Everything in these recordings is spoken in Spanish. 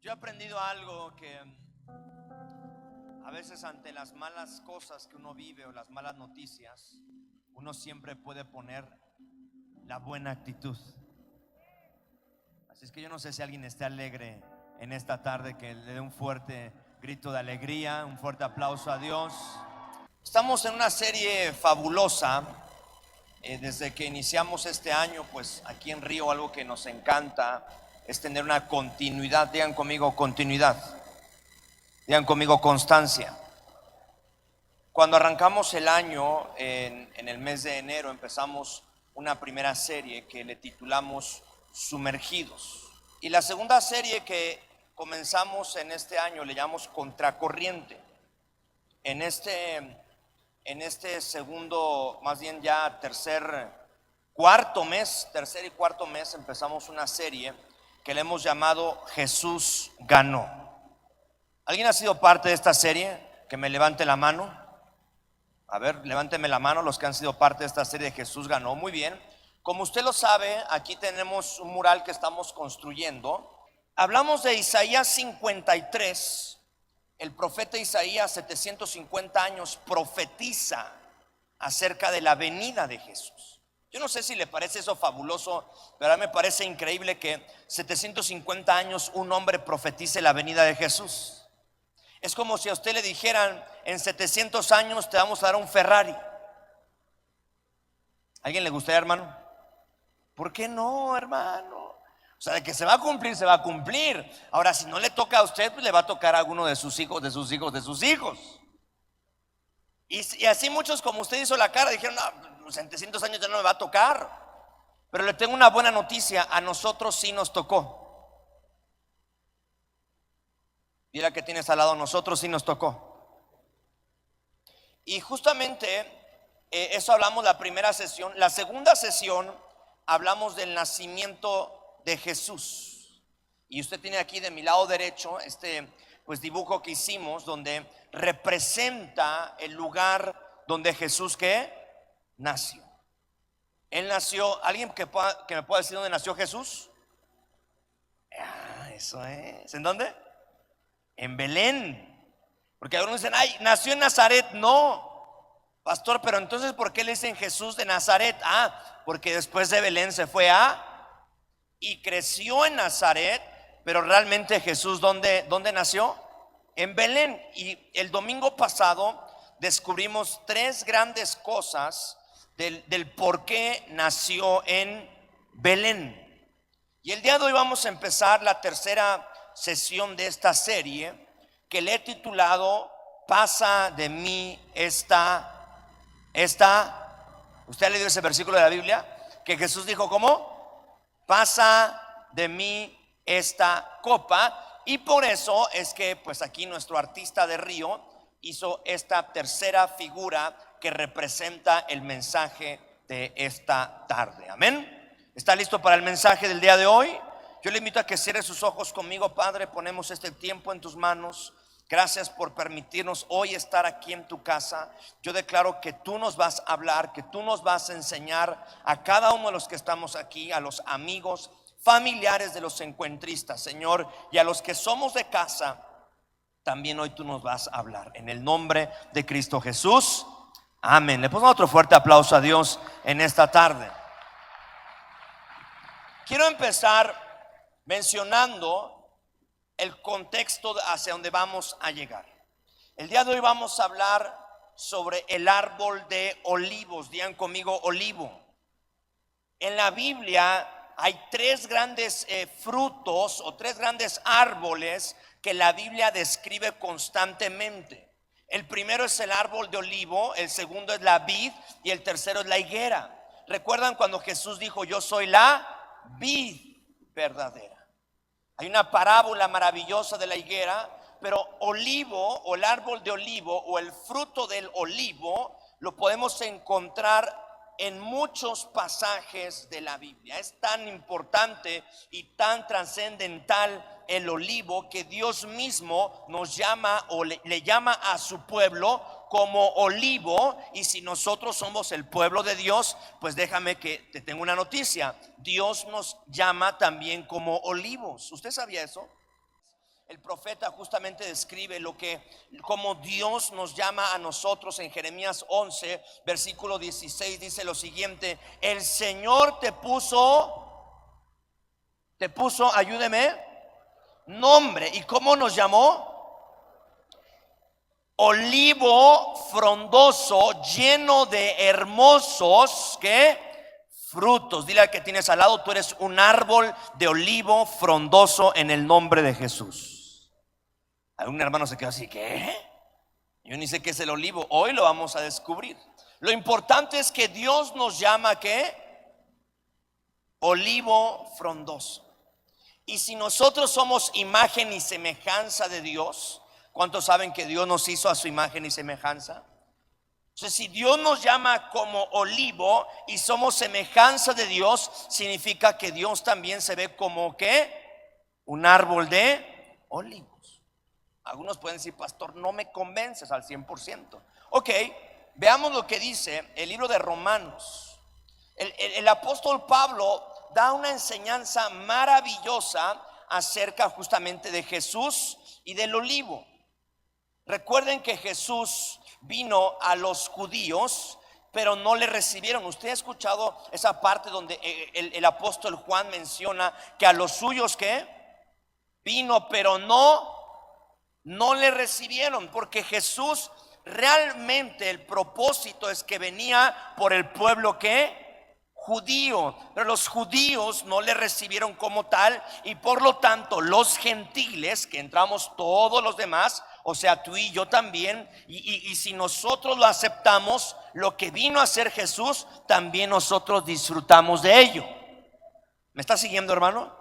Yo he aprendido algo que a veces ante las malas cosas que uno vive o las malas noticias, uno siempre puede poner la buena actitud. Así es que yo no sé si alguien esté alegre en esta tarde, que le dé un fuerte grito de alegría, un fuerte aplauso a Dios. Estamos en una serie fabulosa. Desde que iniciamos este año, pues aquí en Río algo que nos encanta es tener una continuidad. Digan conmigo continuidad. Digan conmigo constancia. Cuando arrancamos el año, en el mes de enero, empezamos una primera serie que le titulamos Sumergidos. Y la segunda serie que comenzamos en este año le llamamos Contracorriente. En este segundo, más bien ya tercer y cuarto mes empezamos una serie que le hemos llamado Jesús ganó. ¿Alguien ha sido parte de esta serie? Que me levante la mano. A ver, levánteme la mano los que han sido parte de esta serie de Jesús ganó. Muy bien. Como usted lo sabe, aquí tenemos un mural que estamos construyendo. Hablamos de Isaías 53. El profeta Isaías, 750 años, profetiza acerca de la venida de Jesús. Yo no sé si le parece eso fabuloso, pero a mí me parece increíble que 750 años un hombre profetice la venida de Jesús. Es como si a usted le dijeran: en 700 años te vamos a dar un Ferrari. ¿A alguien le gustaría, hermano? ¿Por qué no, hermano? O sea, de que se va a cumplir, se va a cumplir. Ahora, si no le toca a usted, pues le va a tocar a alguno de sus hijos, de sus hijos, de sus hijos. Y así muchos, como usted hizo la cara, dijeron: no, pues en 300 años ya no me va a tocar. Pero le tengo una buena noticia: a nosotros sí nos tocó. Mira que tienes al lado: a nosotros sí nos tocó. Y justamente eso hablamos la primera sesión. La segunda sesión hablamos del nacimiento de Jesús. Y usted tiene aquí de mi lado derecho pues dibujo que hicimos, donde representa el lugar donde Jesús ¿qué? Nació. Él nació. ¿Alguien que me pueda decir dónde nació Jesús? Eso es. ¿En dónde? En Belén. Porque algunos dicen: ay, nació en Nazaret. No, pastor, pero entonces ¿por qué le dicen Jesús de Nazaret? Porque después de Belén se fue y creció en Nazaret. Pero realmente Jesús, ¿dónde nació? En Belén. Y el domingo pasado descubrimos tres grandes cosas del por qué nació en Belén. Y el día de hoy vamos a empezar la tercera sesión de esta serie, que le he titulado Pasa de mí esta. ¿Usted ha leído ese versículo de la Biblia? Que Jesús dijo: ¿cómo? Pasa de mí esta copa. Y por eso es que pues aquí nuestro artista de Río hizo esta tercera figura que representa el mensaje de esta tarde. Amén. ¿Está listo para el mensaje del día de hoy? Yo le invito a que cierre sus ojos conmigo. Padre, ponemos este tiempo en tus manos. Gracias por permitirnos hoy estar aquí en tu casa. Yo declaro que tú nos vas a hablar, que tú nos vas a enseñar a cada uno de los que estamos aquí, a los amigos, familiares de los encuentristas, Señor, y a los que somos de casa. También hoy tú nos vas a hablar. En el nombre de Cristo Jesús, amén. Le pongo otro fuerte aplauso a Dios en esta tarde. Quiero empezar mencionando el contexto hacia donde vamos a llegar. El día de hoy vamos a hablar sobre el árbol de olivos. Digan conmigo: olivo. En la Biblia hay tres grandes frutos o tres grandes árboles que la Biblia describe constantemente. El primero es el árbol de olivo, el segundo es la vid y el tercero es la higuera. ¿Recuerdan cuando Jesús dijo: yo soy la vid verdadera? Hay una parábola maravillosa de la higuera, pero olivo o el árbol de olivo o el fruto del olivo lo podemos encontrar en muchos pasajes de la Biblia. Es tan importante y tan trascendental el olivo que Dios mismo nos llama o le llama a su pueblo como olivo. Y si nosotros somos el pueblo de Dios, pues déjame que te tengo una noticia: Dios nos llama también como olivos. ¿Usted sabía eso? el profeta justamente describe como Dios nos llama a nosotros. En Jeremías 11, versículo 16 dice lo siguiente: el Señor te puso, ayúdeme, nombre. ¿Y cómo nos llamó? Olivo frondoso, lleno de hermosos, ¿qué? Frutos. Dile al que tienes al lado: tú eres un árbol de olivo frondoso en el nombre de Jesús. Algún hermano se quedó así: ¿qué? Yo ni sé qué es el olivo. Hoy lo vamos a descubrir. Lo importante es que Dios nos llama, ¿qué? Olivo frondoso. Y si nosotros somos imagen y semejanza de Dios, ¿cuántos saben que Dios nos hizo a su imagen y semejanza? Entonces, si Dios nos llama como olivo y somos semejanza de Dios, significa que Dios también se ve como ¿qué? Un árbol de olivos. Algunos pueden decir: pastor, no me convences al 100%. Ok, veamos lo que dice el libro de Romanos. El apóstol Pablo da una enseñanza maravillosa acerca justamente de Jesús y del olivo. Recuerden que Jesús vino a los judíos, pero no le recibieron. Usted ha escuchado esa parte donde el apóstol Juan menciona que a los suyos ¿qué? Vino, pero no le recibieron, porque Jesús realmente, el propósito es que venía por el pueblo ¿qué? Judío, pero los judíos no le recibieron como tal, y por lo tanto los gentiles, que entramos todos los demás, o sea, tú y yo también, y si nosotros lo aceptamos, lo que vino a hacer Jesús, también nosotros disfrutamos de ello. ¿Me está siguiendo, hermano?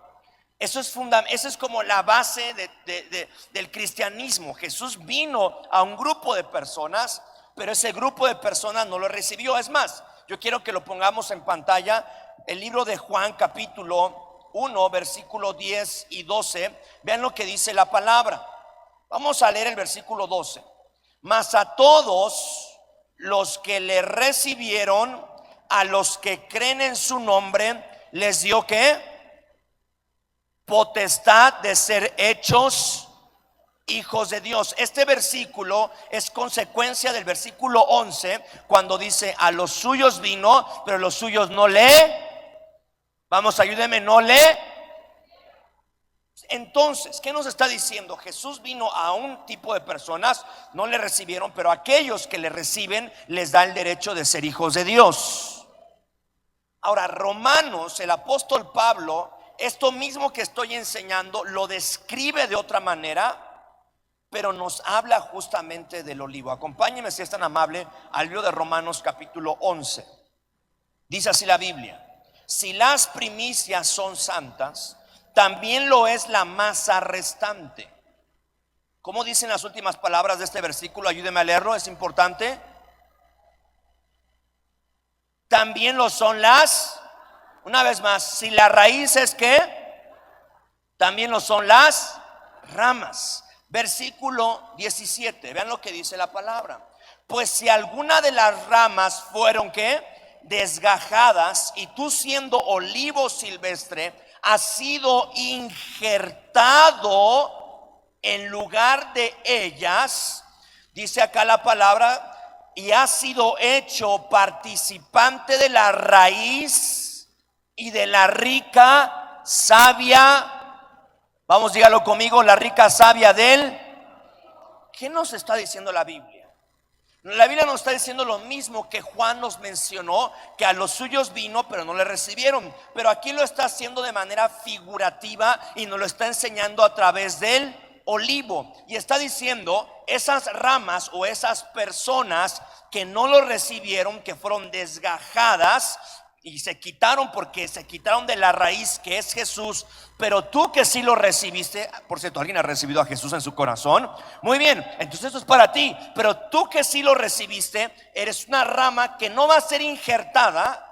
Eso es como la base del cristianismo. Jesús vino a un grupo de personas, pero ese grupo de personas no lo recibió. Es más, yo quiero que lo pongamos en pantalla. El libro de Juan, capítulo 1, versículo 10 y 12. Vean lo que dice la palabra. Vamos a leer el versículo 12. Mas a todos los que le recibieron, a los que creen en su nombre, les dio ¿qué? Potestad de ser hechos hijos de Dios. Este versículo es consecuencia del versículo 11, cuando dice: a los suyos vino, pero los suyos no vamos, ayúdeme, no Entonces, ¿qué nos está diciendo? Jesús vino a un tipo de personas, no le recibieron, pero a aquellos que le reciben les da el derecho de ser hijos de Dios. Ahora, Romanos, el apóstol Pablo, esto mismo que estoy enseñando lo describe de otra manera, pero nos habla justamente del olivo. Acompáñenme, si es tan amable, al libro de Romanos capítulo 11. Dice así la Biblia: si las primicias son santas, también lo es la masa restante. ¿Cómo dicen las últimas palabras de este versículo? Ayúdeme a leerlo, es importante. También lo son una vez más, si la raíz es ¿qué? También lo son las ramas. Versículo 17, vean lo que dice la palabra: pues si alguna de las ramas fueron ¿qué? Desgajadas, y tú siendo olivo silvestre has sido injertado en lugar de ellas, dice acá la palabra, y has sido hecho participante de la raíz y de la rica savia. Vamos, dígalo conmigo: la rica savia del. ¿Qué nos está diciendo la Biblia? La Biblia nos está diciendo lo mismo que Juan nos mencionó, que a los suyos vino, pero no le recibieron. Pero aquí lo está haciendo de manera figurativa y nos lo está enseñando a través del olivo. Y está diciendo: esas ramas o esas personas que no lo recibieron, que fueron desgajadas y se quitaron, porque se quitaron de la raíz que es Jesús. Pero tú que sí lo recibiste, por cierto, ¿alguien ha recibido a Jesús en su corazón? Muy bien, entonces esto es para ti. Pero tú que sí lo recibiste, eres una rama que no va a ser injertada,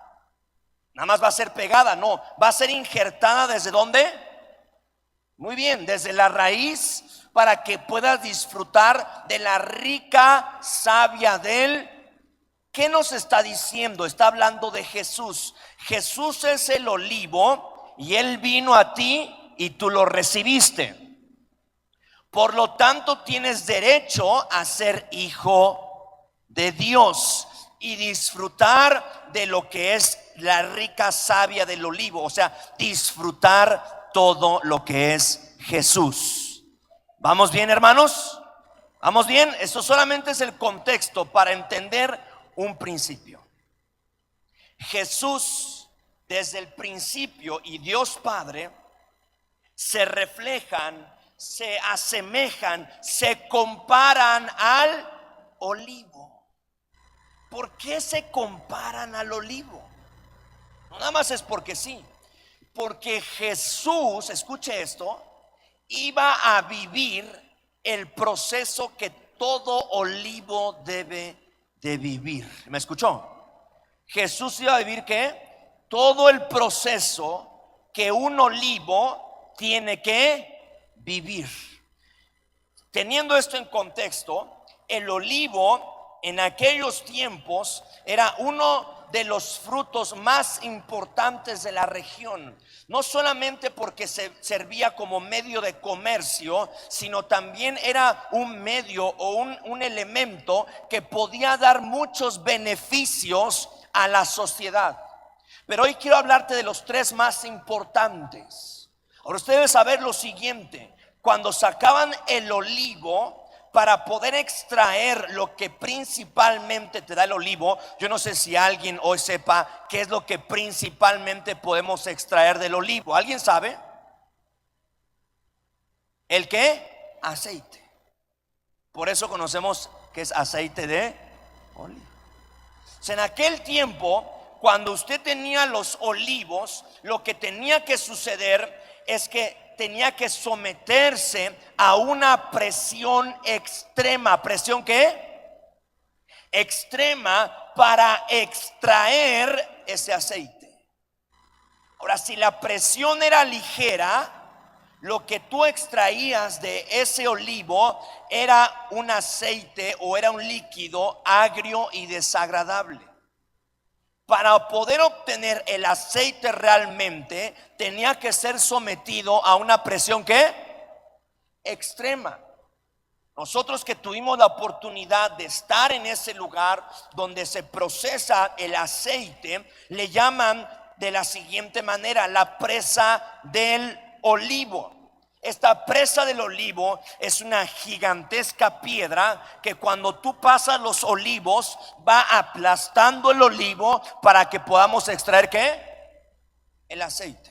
nada más va a ser pegada, no, va a ser injertada. ¿Desde dónde? Muy bien, desde la raíz, para que puedas disfrutar de la rica savia del. ¿Qué nos está diciendo? Está hablando de Jesús. Jesús es el olivo y Él vino a ti y tú lo recibiste. Por lo tanto, tienes derecho a ser hijo de Dios y disfrutar de lo que es la rica savia del olivo, o sea, disfrutar todo lo que es Jesús. ¿Vamos bien, hermanos? ¿Vamos bien? Esto solamente es el contexto para entender un principio. Jesús, desde el principio, y Dios Padre se reflejan, se asemejan, se comparan al olivo. ¿Por qué se comparan al olivo? No nada más es porque sí, porque Jesús, escuche esto, iba a vivir el proceso que todo olivo debe de vivir. ¿Me escuchó? Jesús iba a vivir ¿qué? Todo el proceso que un olivo tiene que vivir. Teniendo esto en contexto, el olivo en aquellos tiempos era uno de los frutos más importantes de la región, no solamente porque se servía como medio de comercio, sino también era un medio o un elemento que podía dar muchos beneficios a la sociedad. Pero hoy quiero hablarte de los tres más importantes. Ahora usted debe saber lo siguiente: cuando sacaban el olivo para poder extraer lo que principalmente te da el olivo, yo no sé si alguien hoy sepa qué es lo que principalmente podemos extraer del olivo. ¿Alguien sabe? ¿El qué? Aceite. Por eso conocemos que es aceite de olivo. O sea, en aquel tiempo, cuando usted tenía los olivos, lo que tenía que suceder es que tenía que someterse a una presión extrema. ¿Presión qué? Extrema, para extraer ese aceite. Ahora, si la presión era ligera, lo que tú extraías de ese olivo era un aceite o era un líquido agrio y desagradable. Para poder obtener el aceite realmente tenía que ser sometido a una presión ¿qué? Extrema. Nosotros que tuvimos la oportunidad de estar en ese lugar donde se procesa el aceite, le llaman de la siguiente manera: la presa del olivo. Esta presa del olivo es una gigantesca piedra que cuando tú pasas los olivos va aplastando el olivo para que podamos extraer ¿qué? El aceite.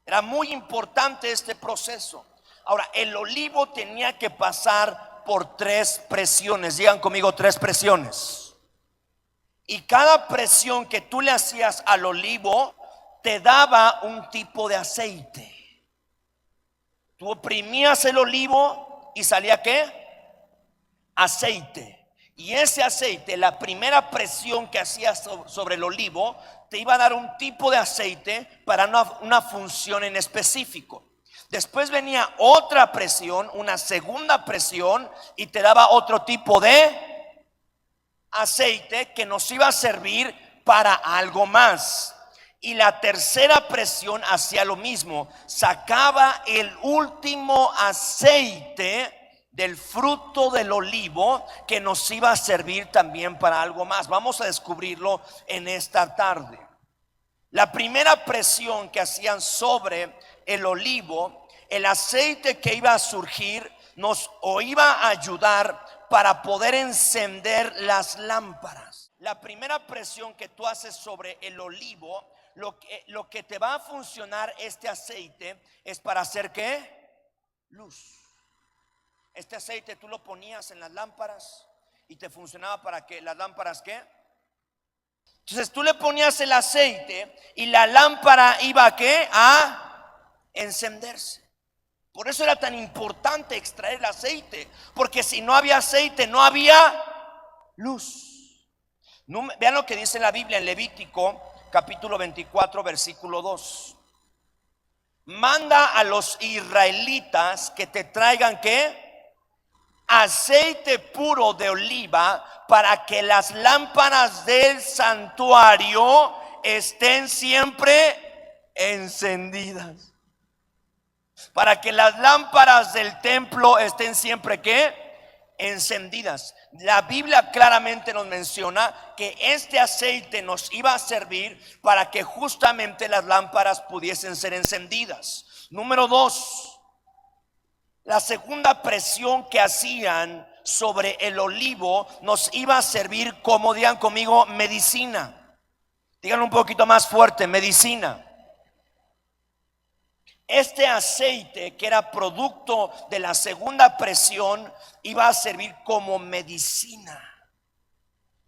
Era muy importante este proceso. Ahora, el olivo tenía que pasar por tres presiones. Digan conmigo, tres presiones. Y cada presión que tú le hacías al olivo te daba un tipo de aceite. Tú oprimías el olivo y salía ¿qué? Aceite. Y ese aceite, la primera presión que hacías sobre el olivo, te iba a dar un tipo de aceite para una función en específico. Después venía otra presión, una segunda presión, y te daba otro tipo de aceite que nos iba a servir para algo más. Y la tercera presión hacía lo mismo, sacaba el último aceite del fruto del olivo que nos iba a servir también para algo más. Vamos a descubrirlo en esta tarde. La primera presión que hacían sobre el olivo, el aceite que iba a surgir nos iba a ayudar para poder encender las lámparas. La primera presión que tú haces sobre el olivo, lo que te va a funcionar este aceite es para hacer ¿qué? Luz. Este aceite tú lo ponías en las lámparas y te funcionaba para que las lámparas ¿qué? Entonces tú le ponías el aceite y la lámpara iba ¿a qué? A encenderse. Por eso era tan importante extraer el aceite, porque si no había aceite no había luz. Vean lo que dice la Biblia en Levítico capítulo 24 versículo 2. Manda a los israelitas que te traigan ¿qué? Aceite puro de oliva para que las lámparas del santuario estén siempre encendidas. Para que las lámparas del templo estén siempre ¿qué? Encendidas. La Biblia claramente nos menciona que este aceite nos iba a servir para que justamente las lámparas pudiesen ser encendidas. Número 2, la segunda presión que hacían sobre el olivo nos iba a servir como, digan conmigo, medicina. Díganlo un poquito más fuerte, medicina. Este aceite, que era producto de la segunda presión, iba a servir como medicina.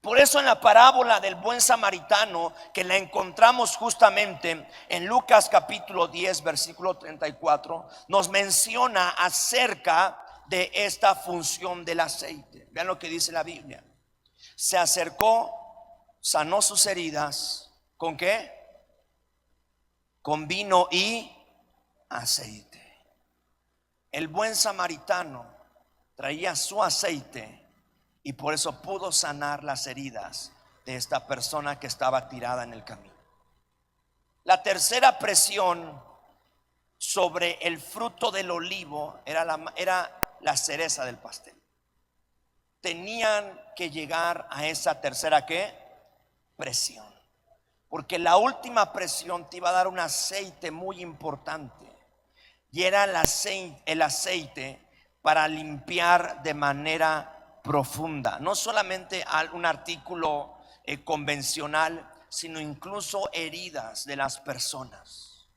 Por eso en la parábola del buen samaritano, que la encontramos justamente en Lucas capítulo 10 versículo 34, nos menciona acerca de esta función del aceite. Vean lo que dice la Biblia. Se acercó, sanó sus heridas. ¿Con qué? Con vino y aceite. El buen samaritano traía su aceite y por eso pudo sanar las heridas de esta persona que estaba tirada en el camino. La tercera presión sobre el fruto del olivo era la cereza del pastel. Tenían que llegar a esa tercera ¿qué? Presión. Porque la última presión te iba a dar un aceite muy importante. Y era el aceite para limpiar de manera profunda. No solamente un artículo convencional, sino incluso heridas de las personas.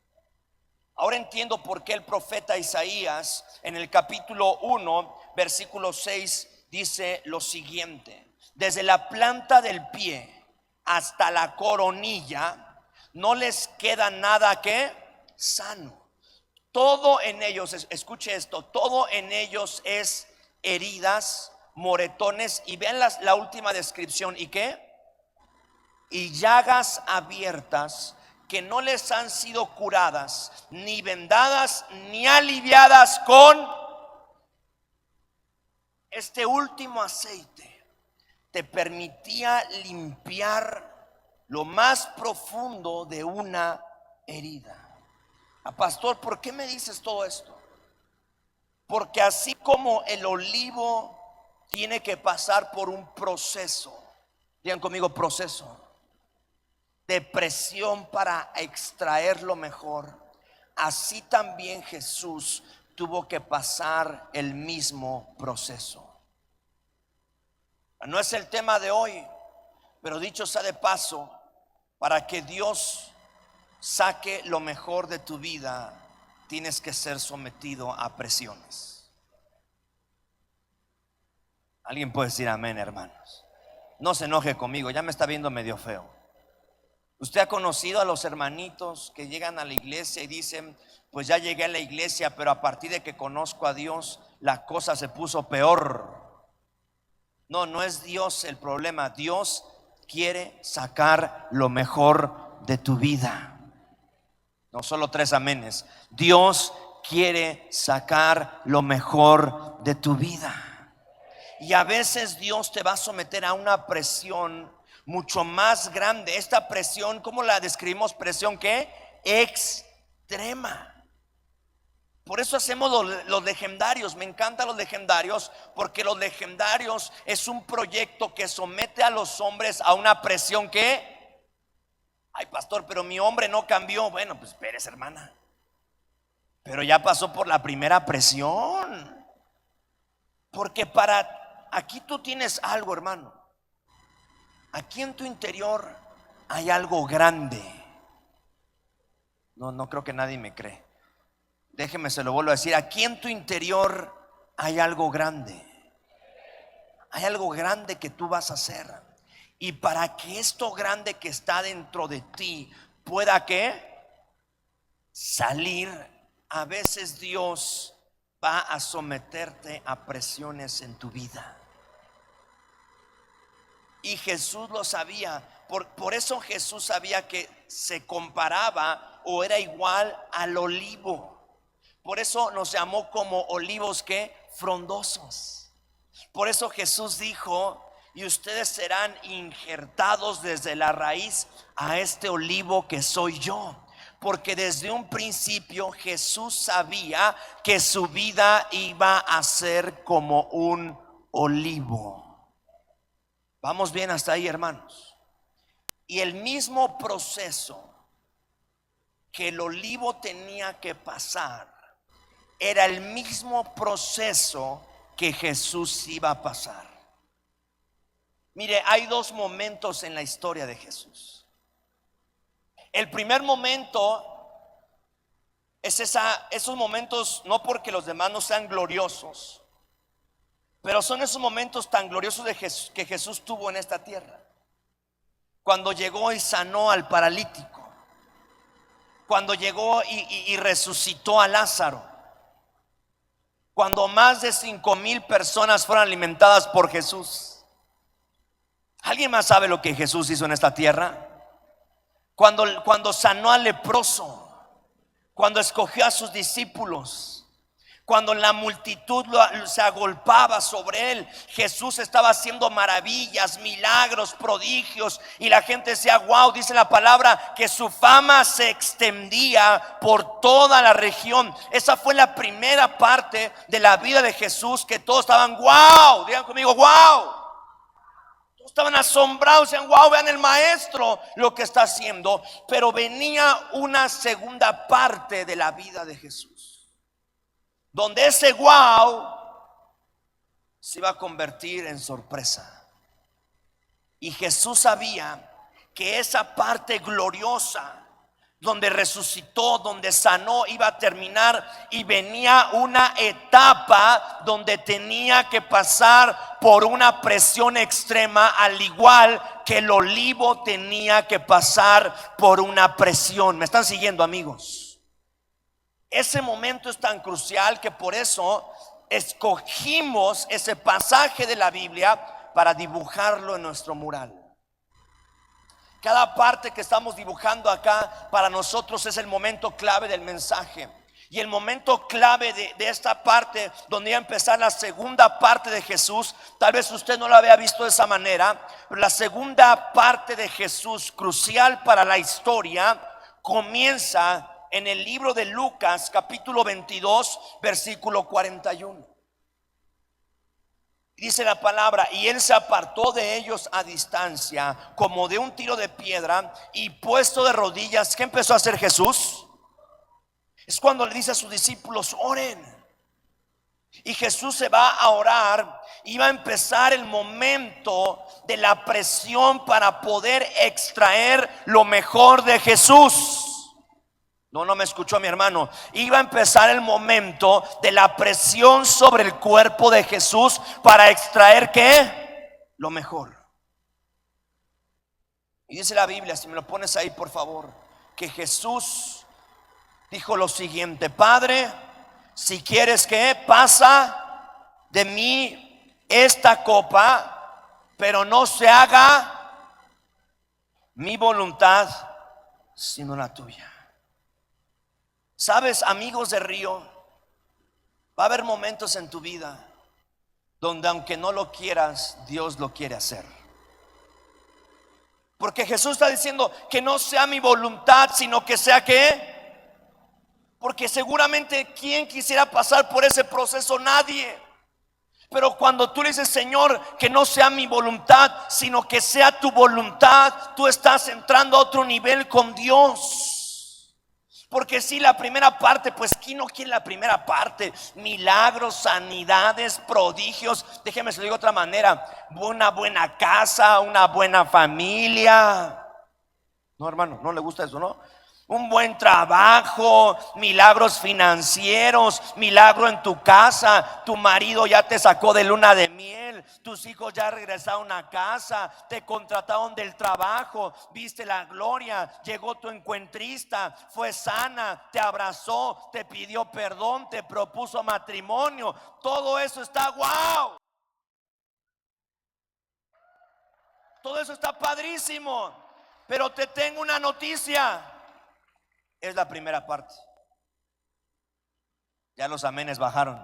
Ahora entiendo por qué el profeta Isaías en el capítulo 1, versículo 6 dice lo siguiente: desde la planta del pie hasta la coronilla no les queda nada que sano. Todo en ellos, escuche esto, todo en ellos es heridas, moretones, y vean la última descripción, ¿y qué? Y llagas abiertas que no les han sido curadas, ni vendadas, ni aliviadas con este último aceite. Te permitía limpiar lo más profundo de una herida. Pastor, ¿por qué me dices todo esto? Porque así como el olivo tiene que pasar por un proceso, digan conmigo, proceso de presión para extraer lo mejor, así también Jesús tuvo que pasar el mismo proceso. No es el tema de hoy, pero dicho sea de paso, para que Dios saque lo mejor de tu vida, tienes que ser sometido a presiones. Alguien puede decir amén, hermanos. No se enoje conmigo, ya me está viendo medio feo. Usted ha conocido a los hermanitos que llegan a la iglesia y dicen: pues ya llegué a la iglesia, pero a partir de que conozco a Dios, la cosa se puso peor. No es Dios el problema. Dios quiere sacar lo mejor de tu vida. No solo 3 amenes. Dios quiere sacar lo mejor de tu vida. Y a veces Dios te va a someter a una presión mucho más grande. Esta presión, ¿cómo la describimos? Presión ¿qué? Extrema. Por eso hacemos los legendarios. Me encantan los legendarios, porque los legendarios es un proyecto que somete a los hombres a una presión que... Ay, pastor, pero mi hombre no cambió. Bueno, pues espérese, hermana. Pero ya pasó por la primera presión. Porque aquí tú tienes algo, hermano. Aquí en tu interior hay algo grande. No creo que nadie me cree. Déjeme, se lo vuelvo a decir. Aquí en tu interior hay algo grande. Hay algo grande que tú vas a hacer. Y para que esto grande que está dentro de ti pueda ¿qué? Salir, a veces Dios va a someterte a presiones en tu vida. Y Jesús lo sabía. Por eso Jesús sabía que se comparaba o era igual al olivo. Por eso nos llamó como olivos ¿qué? Frondosos. Por eso Jesús dijo: y ustedes serán injertados desde la raíz a este olivo que soy yo. porque desde un principio Jesús sabía que su vida iba a ser como un olivo. ¿Vamos bien hasta ahí, hermanos? Y el mismo proceso que el olivo tenía que pasar era el mismo proceso que Jesús iba a pasar. Mire, hay dos momentos en la historia de Jesús. El primer momento es esos momentos, no porque los demás no sean gloriosos, pero son esos momentos tan gloriosos que Jesús tuvo en esta tierra. Cuando llegó y sanó al paralítico, cuando llegó y resucitó a Lázaro, cuando más de 5,000 personas fueron alimentadas por Jesús. ¿Alguien más sabe lo que Jesús hizo en esta tierra? Cuando sanó al leproso, cuando escogió a sus discípulos, cuando la multitud se agolpaba sobre él, Jesús estaba haciendo maravillas, milagros, prodigios, y la gente decía: wow, dice la palabra que su fama se extendía por toda la región. Esa fue la primera parte de la vida de Jesús, que todos estaban: wow, digan conmigo, wow. Todos estaban asombrados, decían: wow, vean el maestro lo que está haciendo. Pero venía una segunda parte de la vida de Jesús, donde ese wow se iba a convertir en sorpresa. Y Jesús sabía que esa parte gloriosa, donde resucitó, donde sanó, iba a terminar, y venía una etapa donde tenía que pasar por una presión extrema, al igual que el olivo tenía que pasar por una presión. ¿Me están siguiendo, amigos? Ese momento es tan crucial que por eso escogimos ese pasaje de la Biblia para dibujarlo en nuestro mural. Cada parte que estamos dibujando acá para nosotros es el momento clave del mensaje. Y el momento clave de esta parte, donde iba a empezar la segunda parte de Jesús, tal vez usted no la había visto de esa manera, pero la segunda parte de Jesús, crucial para la historia, comienza en el libro de Lucas, capítulo 22, versículo 41. Dice la palabra: y él se apartó de ellos a distancia, como de un tiro de piedra, y puesto de rodillas, ¿qué empezó a hacer Jesús? Es cuando le dice a sus discípulos: oren. Y Jesús se va a orar, y va a empezar el momento de la presión para poder extraer lo mejor de Jesús. No me escuchó mi hermano. Iba a empezar el momento de la presión sobre el cuerpo de Jesús para extraer ¿qué? Lo mejor. Y dice la Biblia, si me lo pones ahí por favor, que Jesús dijo lo siguiente: Padre, si quieres, que pasa de mí esta copa, pero no se haga mi voluntad sino la tuya. Sabes, amigos de Río, va a haber momentos en tu vida donde, aunque no lo quieras, Dios lo quiere hacer. Porque Jesús está diciendo que no sea mi voluntad, sino que sea ¿qué? Porque seguramente, ¿quién quisiera pasar por ese proceso? Nadie. Pero cuando tú le dices: Señor, que no sea mi voluntad, sino que sea tu voluntad, tú estás entrando a otro nivel con Dios. Porque si la primera parte, pues ¿quién no quiere la primera parte? Milagros, sanidades, prodigios. Déjeme se lo digo de otra manera: una buena casa, una buena familia. No, hermano, no le gusta eso, ¿no? Un buen trabajo, milagros financieros, milagro en tu casa. Tu marido ya te sacó de luna de miel, tus hijos ya regresaron a casa, te contrataron del trabajo, viste la gloria, llegó tu encuentrista, fue sana, te abrazó, te pidió perdón, te propuso matrimonio. Todo eso está wow. Todo eso está padrísimo. Pero te tengo una noticia: es la primera parte. Ya los amenes bajaron.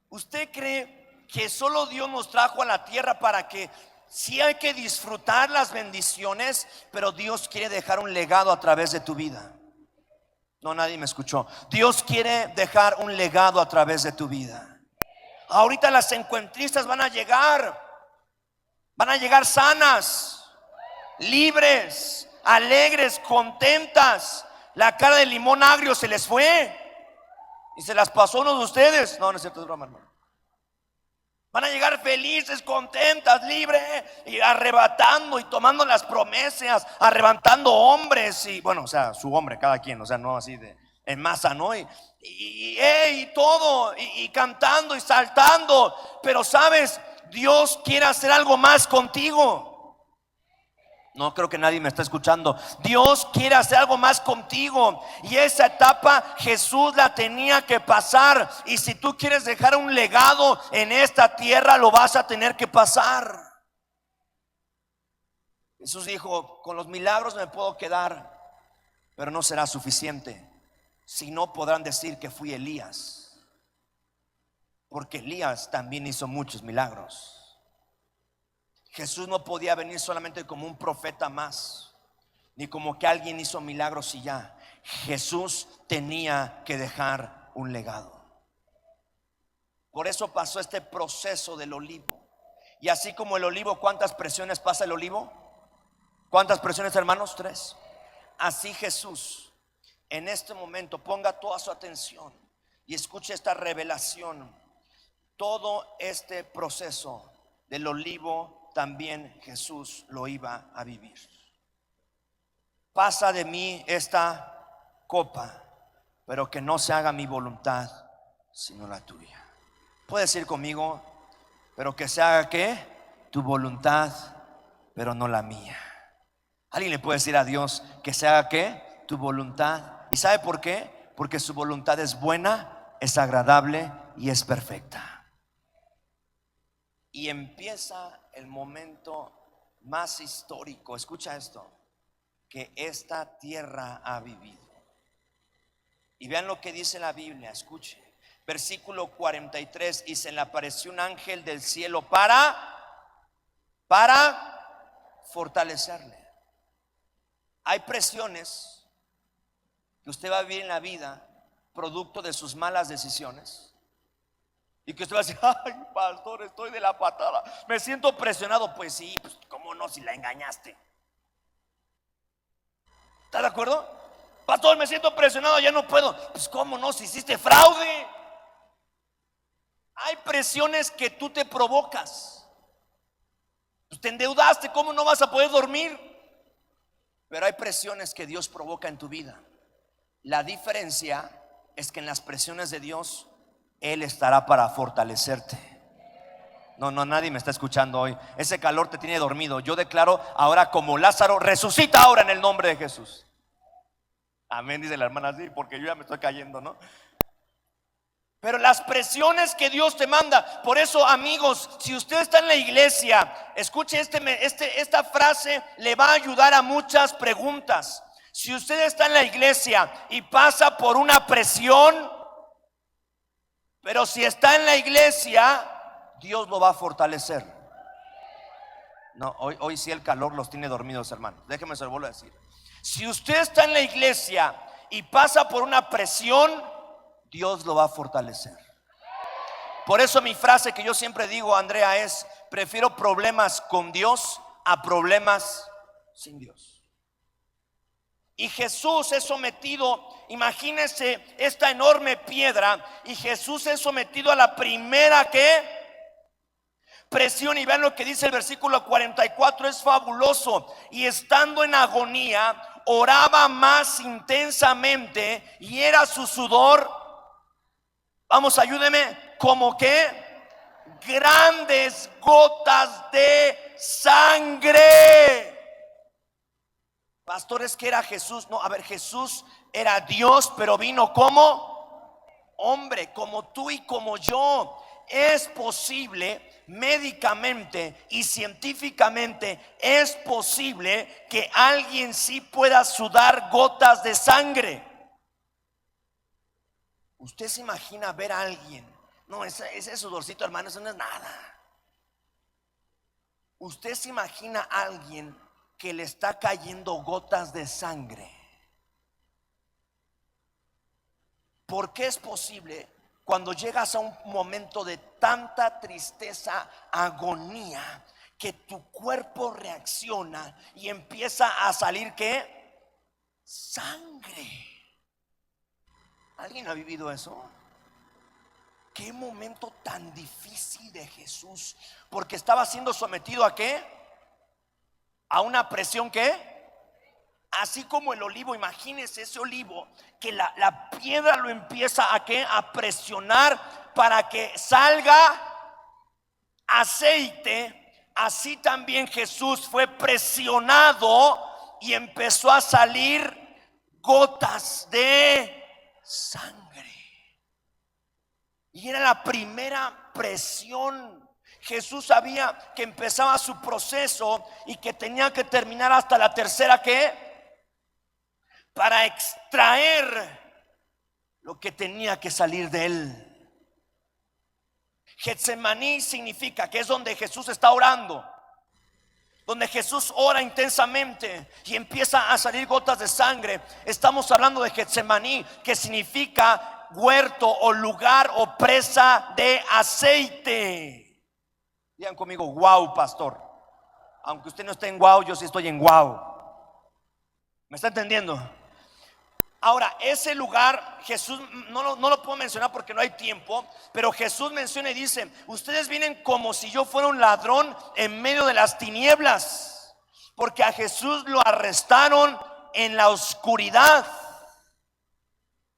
¿Usted cree que solo Dios nos trajo a la tierra para que Sí hay que disfrutar las bendiciones, pero Dios quiere dejar un legado a través de tu vida. No, nadie me escuchó. Dios quiere dejar un legado a través de tu vida. Ahorita las encuentristas van a llegar sanas, libres, alegres, contentas. La cara de limón agrio se les fue y se las pasó uno de ustedes. No, no es cierto, es broma, hermano. Van a llegar felices, contentas, libres y arrebatando y tomando las promesas, arrebatando hombres y bueno, o sea, su hombre, cada quien, o sea, no así de en masa, ¿no? Y todo, y cantando y saltando. Pero sabes, Dios quiere hacer algo más contigo. No creo que nadie me está escuchando. Dios quiere hacer algo más contigo. Y esa etapa Jesús la tenía que pasar. Y si tú quieres dejar un legado en esta tierra, lo vas a tener que pasar. Jesús dijo: con los milagros me puedo quedar, pero no será suficiente. Si no, podrán decir que fui Elías, porque Elías también hizo muchos milagros. Jesús no podía venir solamente como un profeta más, ni como que alguien hizo milagros y ya. Jesús tenía que dejar un legado. Por eso pasó este proceso del olivo. Y así como el olivo, ¿cuántas presiones pasa el olivo? ¿Cuántas presiones, hermanos? 3. Así Jesús en este momento, ponga toda su atención y escuche esta revelación. Todo este proceso del olivo también Jesús lo iba a vivir. Pasa de mí esta copa, pero que no se haga mi voluntad sino la tuya. Puedes ir conmigo, pero que se haga ¿qué? Tu voluntad, pero no la mía. ¿Alguien le puede decir a Dios que se haga ¿qué? Tu voluntad. ¿Y sabe por qué? Porque su voluntad es buena, es agradable y es perfecta. Y empieza el momento más histórico, escucha esto, que esta tierra ha vivido. Y vean lo que dice la Biblia, escuche. Versículo 43 dice: le apareció un ángel del cielo para fortalecerle. Hay presiones que usted va a vivir en la vida producto de sus malas decisiones. Y que usted va a decir: ay, pastor, estoy de la patada, me siento presionado. Pues sí, pues cómo no, si la engañaste. ¿Está de acuerdo? Pastor, me siento presionado, ya no puedo. Pues cómo no, si hiciste fraude. Hay presiones que tú te provocas. Pues te endeudaste, ¿cómo no vas a poder dormir? Pero hay presiones que Dios provoca en tu vida. La diferencia es que en las presiones de Dios Él estará para fortalecerte. No, nadie me está escuchando hoy. Ese calor te tiene dormido. Yo declaro ahora, como Lázaro, resucita ahora en el nombre de Jesús. Amén, dice la hermana, sí, porque yo ya me estoy cayendo, ¿no? Pero las presiones que Dios te manda. Por eso, amigos, si usted está en la iglesia, escuche esta frase, le va a ayudar a muchas preguntas. Si usted está en la iglesia y pasa por una presión, pero si está en la iglesia, Dios lo va a fortalecer. No, hoy sí el calor los tiene dormidos, hermanos. Déjeme se lo vuelvo a decir. Si usted está en la iglesia y pasa por una presión, Dios lo va a fortalecer. Por eso mi frase que yo siempre digo, Andrea, es: prefiero problemas con Dios a problemas sin Dios. Y Jesús es sometido, imagínense esta enorme piedra, y Jesús es sometido a la primera ¿qué? Presión. Y vean lo que dice el versículo 44, es fabuloso. Y estando en agonía, oraba más intensamente, y era su sudor, vamos, ayúdeme, como que grandes gotas de sangre. Pastores, que era Jesús. No, a ver, Jesús era Dios, pero vino como hombre, como tú y como yo. Es posible, médicamente y científicamente, es posible que alguien sí pueda sudar gotas de sangre. Usted se imagina ver a alguien. No, ese sudorcito, hermano, eso no es nada. Usted se imagina a alguien que le está cayendo gotas de sangre. ¿Por qué es posible cuando llegas a un momento de tanta tristeza, agonía, que tu cuerpo reacciona y empieza a salir ¿qué? Sangre. ¿Alguien ha vivido eso? Qué momento tan difícil de Jesús, porque estaba siendo sometido ¿a qué? A una presión ¿qué? Así como el olivo, imagínense ese olivo que la piedra lo empieza ¿a qué? A presionar para que salga aceite. Así también Jesús fue presionado y empezó a salir gotas de sangre. Y era la primera presión. Jesús sabía que empezaba su proceso y que tenía que terminar hasta la tercera ¿qué? Para extraer lo que tenía que salir de él. Getsemaní significa que es donde Jesús está orando, donde Jesús ora intensamente y empieza a salir gotas de sangre. Estamos hablando de Getsemaní, que significa huerto o lugar o presa de aceite. Digan conmigo, wow, pastor. Aunque usted no esté en wow, yo sí estoy en wow. ¿Me está entendiendo? Ahora, ese lugar Jesús no lo puedo mencionar porque no hay tiempo, pero Jesús menciona y dice: ustedes vienen como si yo fuera un ladrón en medio de las tinieblas, porque a Jesús lo arrestaron en la oscuridad.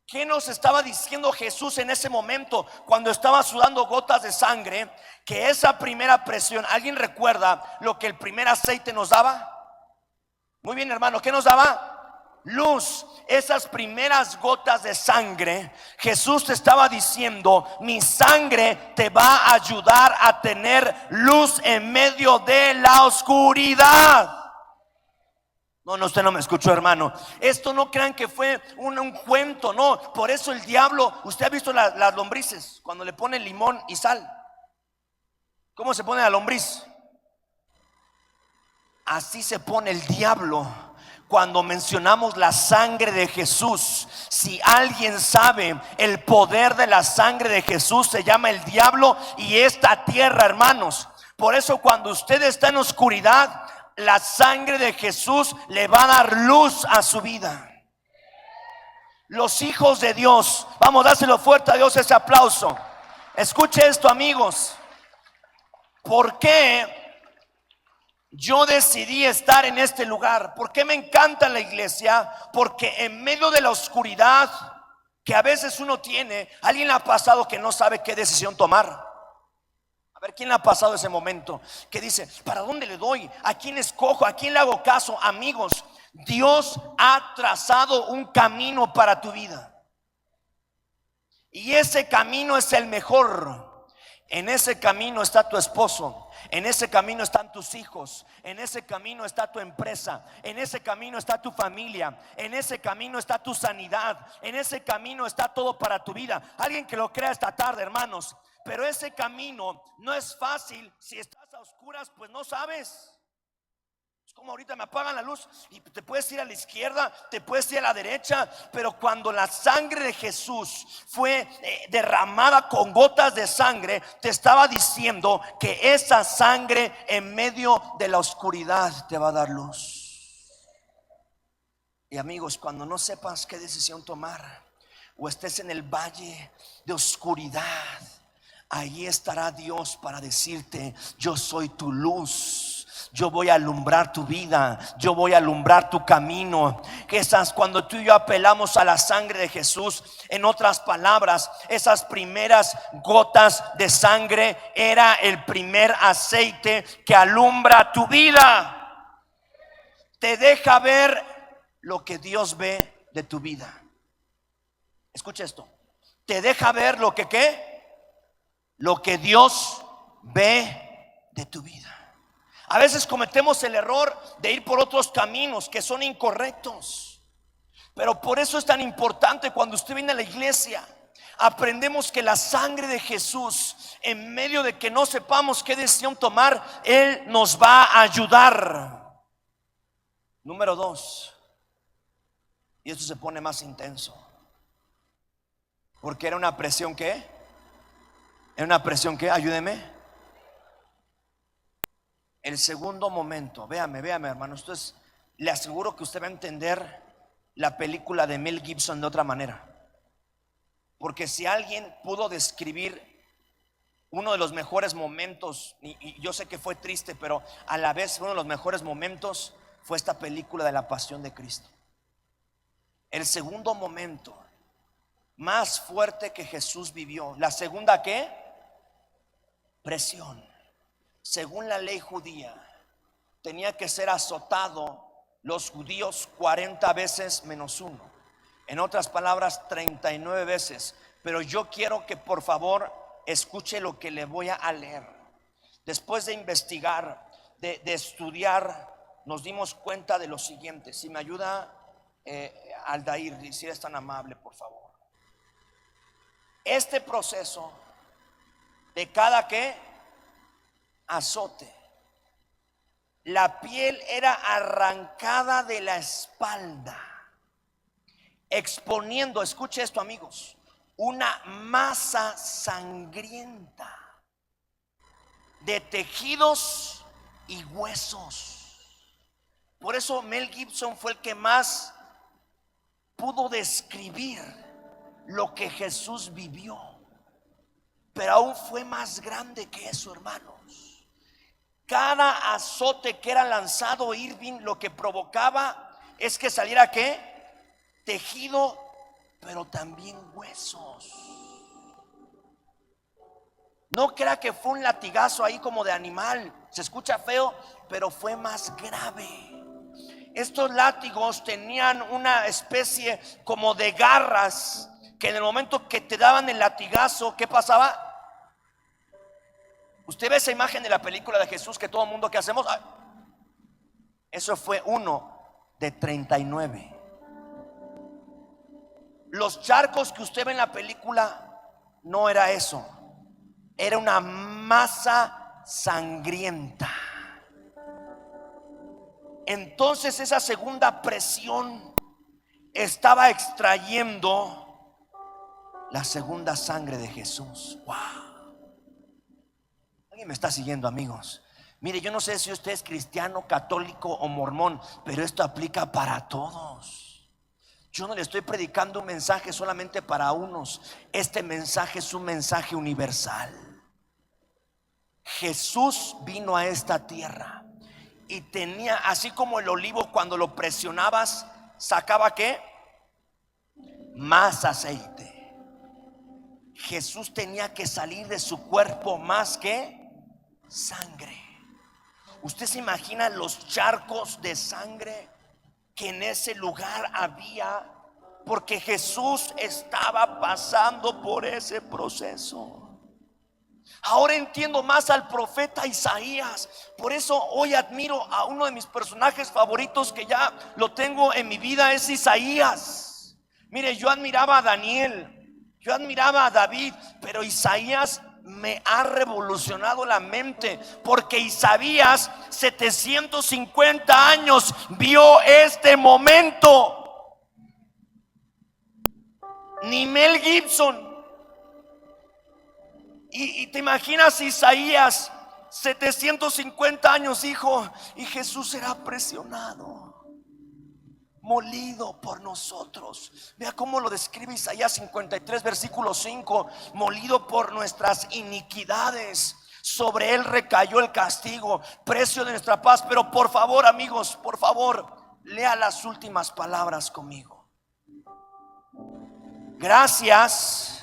¿Qué nos estaba diciendo Jesús en ese momento cuando estaba sudando gotas de sangre? Que esa primera presión, ¿alguien recuerda lo que el primer aceite nos daba? Muy bien, hermano, ¿qué nos daba? Luz. Esas primeras gotas de sangre, Jesús te estaba diciendo: mi sangre te va a ayudar a tener luz en medio de la oscuridad. No, usted no me escuchó, hermano. Esto no crean que fue un cuento, no. Por eso el diablo, usted ha visto las lombrices cuando le ponen limón y sal. ¿Cómo se pone la lombriz? Así se pone el diablo cuando mencionamos la sangre de Jesús. Si alguien sabe el poder de la sangre de Jesús, se llama el diablo y esta tierra, hermanos. Por eso cuando usted está en oscuridad, la sangre de Jesús le va a dar luz a su vida. Los hijos de Dios, vamos, dáselo fuerte a Dios ese aplauso. Escuche esto, amigos. ¿Por qué yo decidí estar en este lugar? ¿Por qué me encanta la iglesia? Porque en medio de la oscuridad que a veces uno tiene, ¿alguien le ha pasado que no sabe qué decisión tomar? A ver, ¿quién le ha pasado ese momento? Que dice: ¿para dónde le doy? ¿A quién escojo? ¿A quién le hago caso? Amigos, Dios ha trazado un camino para tu vida. Y ese camino es el mejor. En ese camino está tu esposo, en ese camino están tus hijos, en ese camino está tu empresa, en ese camino está tu familia, en ese camino está tu sanidad, en ese camino está todo para tu vida. Alguien que lo crea esta tarde, hermanos. Pero ese camino no es fácil. Si estás a oscuras, pues no sabes. Es como ahorita me apagan la luz y te puedes ir a la izquierda, te puedes ir a la derecha. Pero cuando la sangre de Jesús fue derramada con gotas de sangre, te estaba diciendo que esa sangre en medio de la oscuridad te va a dar luz. Y amigos, cuando no sepas qué decisión tomar o estés en el valle de oscuridad, ahí estará Dios para decirte: yo soy tu luz. Yo voy a alumbrar tu vida, yo voy a alumbrar tu camino. Que esas, cuando tú y yo apelamos a la sangre de Jesús, en otras palabras, esas primeras gotas de sangre era el primer aceite que alumbra tu vida. Te deja ver lo que Dios ve de tu vida. Escucha esto. Te deja ver lo que ¿qué? Lo que Dios ve de tu vida. A veces cometemos el error de ir por otros caminos que son incorrectos. Pero por eso es tan importante cuando usted viene a la iglesia, aprendemos que la sangre de Jesús, en medio de que no sepamos qué decisión tomar, Él nos va a ayudar. Número 2, y esto se pone más intenso, porque era una presión que, ayúdeme. El segundo momento, véame hermano, le aseguro que usted va a entender la película de Mel Gibson de otra manera. Porque si alguien pudo describir uno de los mejores momentos, y yo sé que fue triste, pero a la vez uno de los mejores momentos, fue esta película de la Pasión de Cristo. El segundo momento más fuerte que Jesús vivió. La segunda, ¿qué? Presión. Según la ley judía, tenía que ser azotado los judíos 40 veces menos uno. En otras palabras, 39 veces. Pero yo quiero que por favor escuche lo que le voy a leer. Después de investigar, de estudiar, nos dimos cuenta de lo siguiente. Si me ayuda Aldair, si eres tan amable, por favor. Este proceso de cada azote, la piel era arrancada de la espalda, exponiendo, escuche esto amigos, una masa sangrienta de tejidos y huesos. Por eso Mel Gibson fue el que más pudo describir lo que Jesús vivió. Pero aún fue más grande que eso, hermanos. Cada azote que era lanzado, Irving, lo que provocaba es que saliera tejido, pero también huesos. No crea que fue un latigazo ahí como de animal. Se escucha feo, pero fue más grave. Estos látigos tenían una especie como de garras, que en el momento que te daban el latigazo, ¿qué pasaba? Usted ve esa imagen de la película de Jesús que todo el mundo que hacemos. Eso fue uno de 39. Los charcos que usted ve en la película no era eso. Era una masa sangrienta. Entonces esa segunda presión estaba extrayendo la segunda sangre de Jesús. Wow. ¿Alguien me está siguiendo, amigos? Mire, yo no sé si usted es cristiano, católico o mormón, pero esto aplica para todos. Yo no le estoy predicando un mensaje solamente para unos. Este mensaje es un mensaje universal. Jesús vino a esta tierra y tenía, así como el olivo cuando lo presionabas, sacaba más aceite. Jesús tenía que salir de su cuerpo más que sangre. Usted se imagina los charcos de sangre que en ese lugar había, porque Jesús estaba pasando por ese proceso. Ahora entiendo más al profeta Isaías. Por eso hoy admiro a uno de mis personajes favoritos, que ya lo tengo en mi vida, es Isaías. Mire, yo admiraba a Daniel, yo admiraba a David, pero Isaías me ha revolucionado la mente, porque Isaías 750 años vio este momento. Ni Mel Gibson. Y te imaginas, Isaías 750 años dijo, y Jesús será presionado, molido por nosotros. Vea cómo lo describe Isaías 53 versículo 5: molido por nuestras iniquidades, sobre él recayó el castigo, precio de nuestra paz. Pero por favor, amigos, por favor, lea las últimas palabras conmigo. Gracias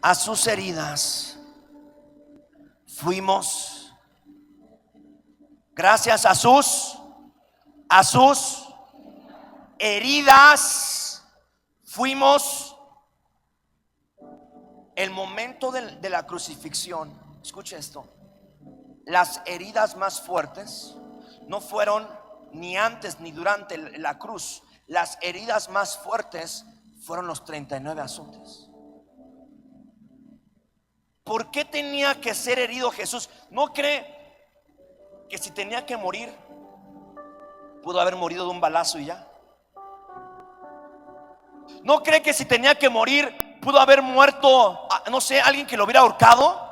a sus heridas fuimos, gracias a sus heridas fuimos. El momento de la crucifixión, escuche esto, las heridas más fuertes no fueron ni antes ni durante la cruz. Las heridas más fuertes fueron los 39 azotes. ¿Por qué tenía que ser herido Jesús? ¿No cree que si tenía que morir, pudo haber morido de un balazo y ya? ¿No cree que si tenía que morir, pudo haber muerto, no sé, alguien que lo hubiera ahorcado?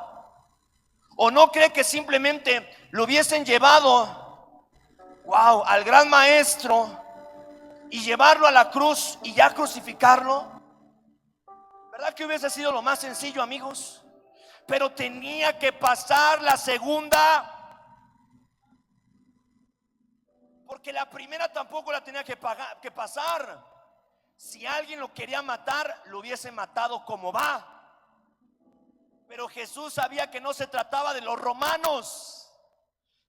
¿O no cree que simplemente lo hubiesen llevado, wow, al gran maestro y llevarlo a la cruz y ya crucificarlo? ¿Verdad que hubiese sido lo más sencillo, amigos? Pero tenía que pasar la segunda, porque la primera tampoco la tenía que pasar. Si alguien lo quería matar, lo hubiese matado como va. Pero Jesús sabía que no se trataba de los romanos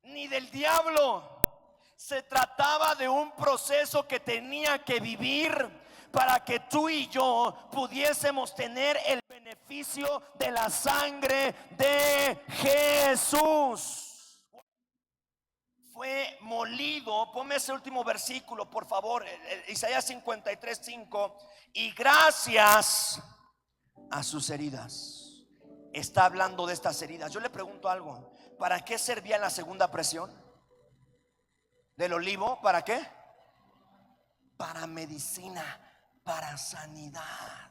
ni del diablo. Se trataba de un proceso que tenía que vivir para que tú y yo pudiésemos tener el beneficio de la sangre de Jesús. Fue molido. Ponme ese último versículo, por favor, Isaías 53:5. Y gracias a sus heridas. Está hablando de estas heridas. Yo le pregunto algo: ¿para qué servía la segunda presión del olivo? ¿Para qué? Para medicina, para sanidad.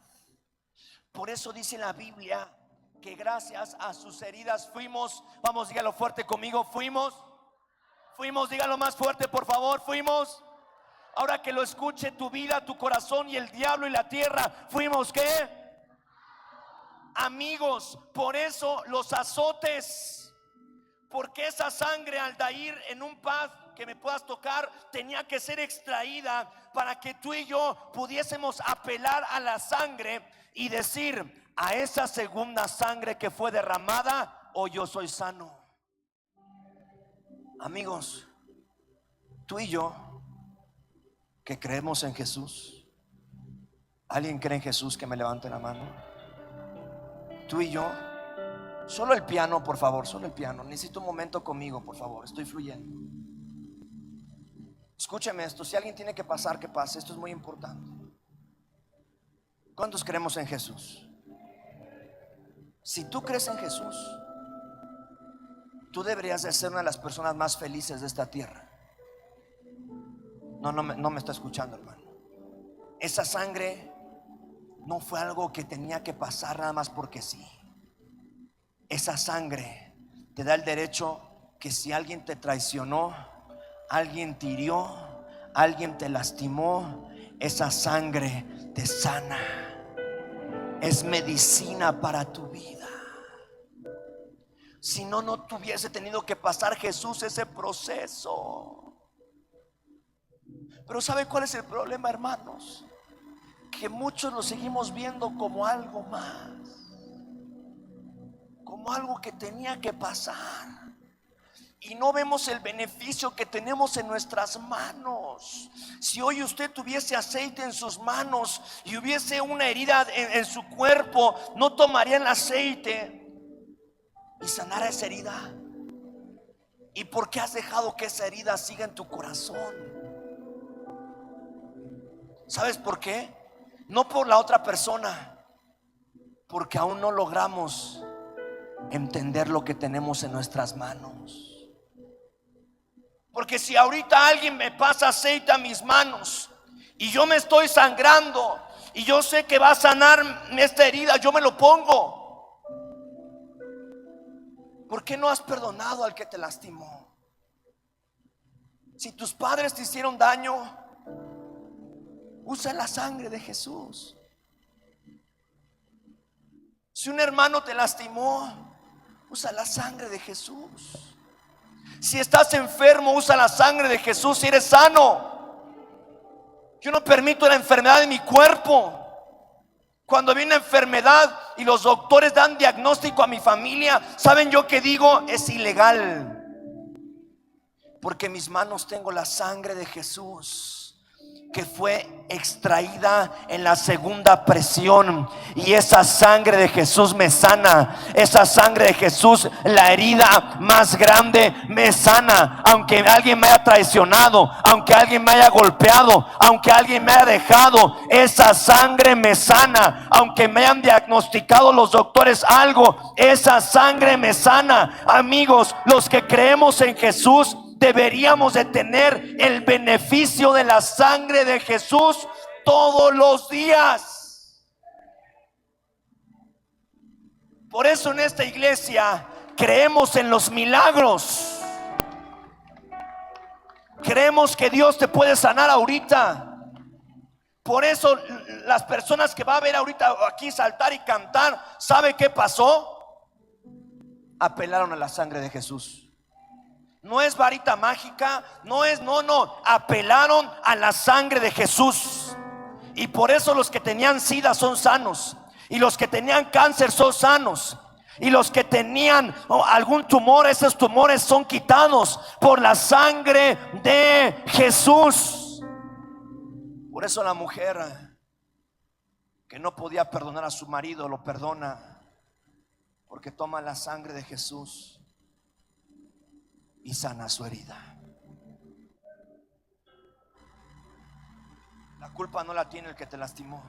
Por eso dice la Biblia que gracias a sus heridas fuimos, vamos, dígalo fuerte conmigo, fuimos, dígalo más fuerte por favor, fuimos. Ahora que lo escuche tu vida, tu corazón y el diablo y la tierra, fuimos ¿qué? Amigos, por eso los azotes, porque esa sangre al ir en un paz que me puedas tocar, tenía que ser extraída para que tú y yo pudiésemos apelar a la sangre y decir: a esa segunda sangre que fue derramada, hoy yo soy sano. Amigos, tú y yo que creemos en Jesús, ¿alguien cree en Jesús? Que me levante la mano. Tú y yo, solo el piano, por favor, solo el piano. Necesito un momento conmigo, por favor, estoy fluyendo. Escúcheme esto, si alguien tiene que pasar, que pase. Esto es muy importante. ¿Cuántos creemos en Jesús? Si tú crees en Jesús, tú deberías de ser una de las personas más felices de esta tierra. No me está escuchando, hermano. Esa sangre no fue algo que tenía que pasar nada más porque sí. Esa sangre te da el derecho que si alguien te traicionó, alguien te hirió, alguien te lastimó, esa sangre te sana. Es medicina para tu vida. Si no, no tuviese tenido que pasar Jesús ese proceso. Pero ¿sabe cuál es el problema, hermanos? Que muchos lo seguimos viendo como algo más, como algo que tenía que pasar, y no vemos el beneficio que tenemos en nuestras manos. Si hoy usted tuviese aceite en sus manos y hubiese una herida en su cuerpo, ¿no tomaría el aceite y sanara esa herida? ¿Y por qué has dejado que esa herida siga en tu corazón? ¿Sabes por qué? No por la otra persona, porque aún no logramos entender lo que tenemos en nuestras manos. Porque si ahorita alguien me pasa aceite a mis manos y yo me estoy sangrando y yo sé que va a sanar esta herida, yo me lo pongo. ¿Por qué no has perdonado al que te lastimó? Si tus padres te hicieron daño, usa la sangre de Jesús. Si un hermano te lastimó, usa la sangre de Jesús. Si estás enfermo, usa la sangre de Jesús. Si eres sano, yo no permito la enfermedad en mi cuerpo. Cuando viene enfermedad y los doctores dan diagnóstico a mi familia, ¿saben yo qué digo? Es ilegal, porque en mis manos tengo la sangre de Jesús, que fue extraída en la segunda presión, y esa sangre de Jesús me sana. Esa sangre de Jesús, la herida más grande, me sana. Aunque alguien me haya traicionado, aunque alguien me haya golpeado, aunque alguien me haya dejado, esa sangre me sana. Aunque me hayan diagnosticado los doctores algo, esa sangre me sana. Amigos, los que creemos en Jesús deberíamos de tener el beneficio de la sangre de Jesús todos los días. Por eso en esta iglesia creemos en los milagros. Creemos que Dios te puede sanar ahorita. Por eso las personas que va a ver ahorita aquí saltar y cantar, ¿sabe qué pasó? Apelaron a la sangre de Jesús. No es varita mágica, no, apelaron a la sangre de Jesús. Y por eso los que tenían SIDA son sanos, y los que tenían cáncer son sanos, y los que tenían algún tumor, esos tumores son quitados por la sangre de Jesús. Por eso la mujer que no podía perdonar a su marido lo perdona, porque toma la sangre de Jesús y sana su herida. La culpa no la tiene el que te lastimó.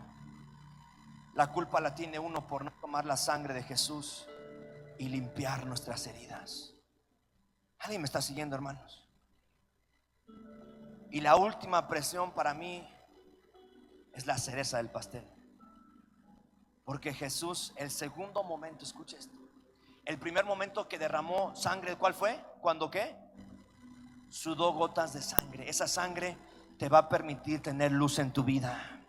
La culpa la tiene uno por no tomar la sangre de Jesús y limpiar nuestras heridas. ¿Alguien me está siguiendo, hermanos? Y la última presión para mí es la cereza del pastel. Porque Jesús, el segundo momento, escucha esto. El primer momento que derramó sangre, ¿cuál fue? ¿Cuándo qué? Sudó gotas de sangre. Esa sangre te va a permitir tener luz en tu vida.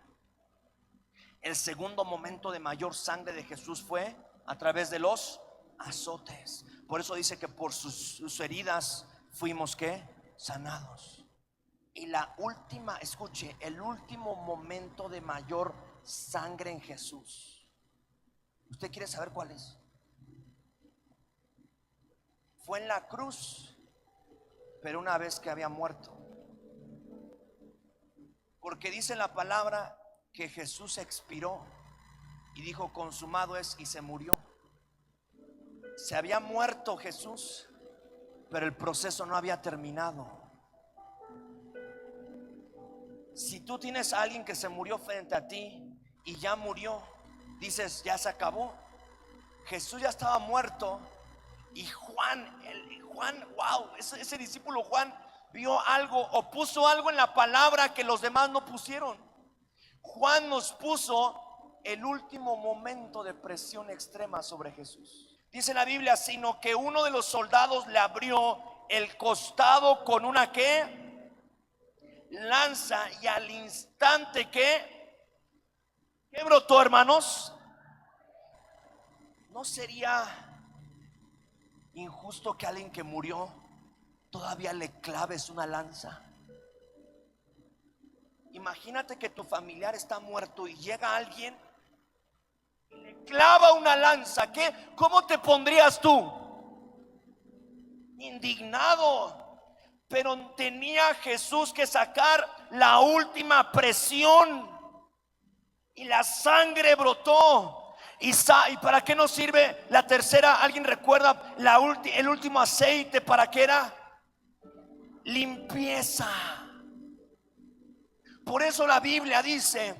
El segundo momento de mayor sangre de Jesús fue a través de los azotes. Por eso dice que por sus heridas fuimos ¿qué? Sanados. Y la última, escuche, el último momento de mayor sangre en Jesús, ¿usted quiere saber cuál es? Fue en la cruz, pero una vez que había muerto. Porque dice la palabra que Jesús expiró y dijo consumado es, y se murió. Se había muerto Jesús, pero el proceso no había terminado. Si tú tienes a alguien que se murió frente a ti y ya murió, dices ya se acabó. Jesús ya estaba muerto. Y Juan, wow, ese discípulo Juan vio algo o puso algo en la palabra que los demás no pusieron. Juan nos puso el último momento de presión extrema sobre Jesús. Dice la Biblia, sino que uno de los soldados le abrió el costado con una ¿qué? Lanza, y al instante ¿qué brotó, hermanos? ¿No sería injusto que alguien que murió todavía le claves una lanza? Imagínate que tu familiar está muerto y llega alguien y le clava una lanza. ¿Qué? ¿Cómo te pondrías tú? Indignado. Pero tenía Jesús que sacar la última presión y la sangre brotó. ¿Y para qué nos sirve la tercera? ¿Alguien recuerda el último aceite? ¿Para qué era? Limpieza. Por eso la Biblia dice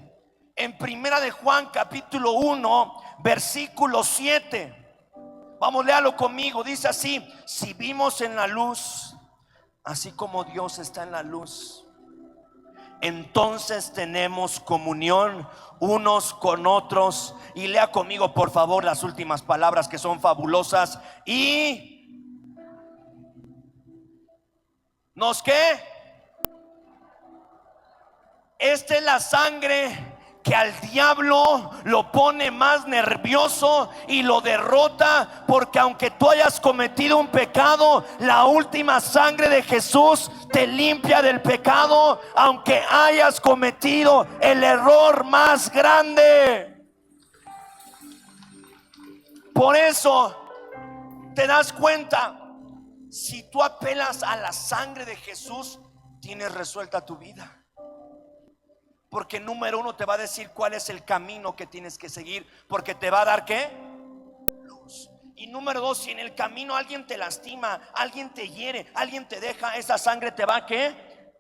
en Primera de Juan capítulo 1 versículo 7. Vamos, léalo conmigo. Dice así: si vivimos en la luz, así como Dios está en la luz, entonces tenemos comunión unos con otros. Y lea conmigo por favor las últimas palabras que son fabulosas. Y ¿nos qué? Esta es la sangre que al diablo lo pone más nervioso y lo derrota, porque aunque tú hayas cometido un pecado, la última sangre de Jesús te limpia del pecado, aunque hayas cometido el error más grande. Por eso te das cuenta, si tú apelas a la sangre de Jesús, tienes resuelta tu vida. Porque número uno te va a decir cuál es el camino que tienes que seguir, porque te va a dar ¿qué? Luz. Y número dos, si en el camino alguien te lastima, alguien te hiere, alguien te deja, esa sangre te va a ¿qué?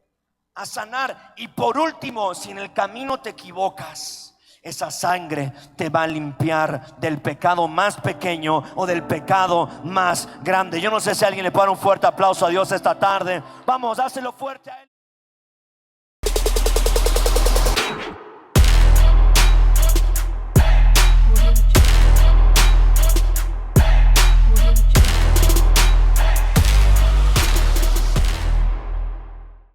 A sanar. Y por último, si en el camino te equivocas, esa sangre te va a limpiar del pecado más pequeño o del pecado más grande. Yo no sé si alguien le puede dar un fuerte aplauso a Dios esta tarde. Vamos, dáselo fuerte a Él.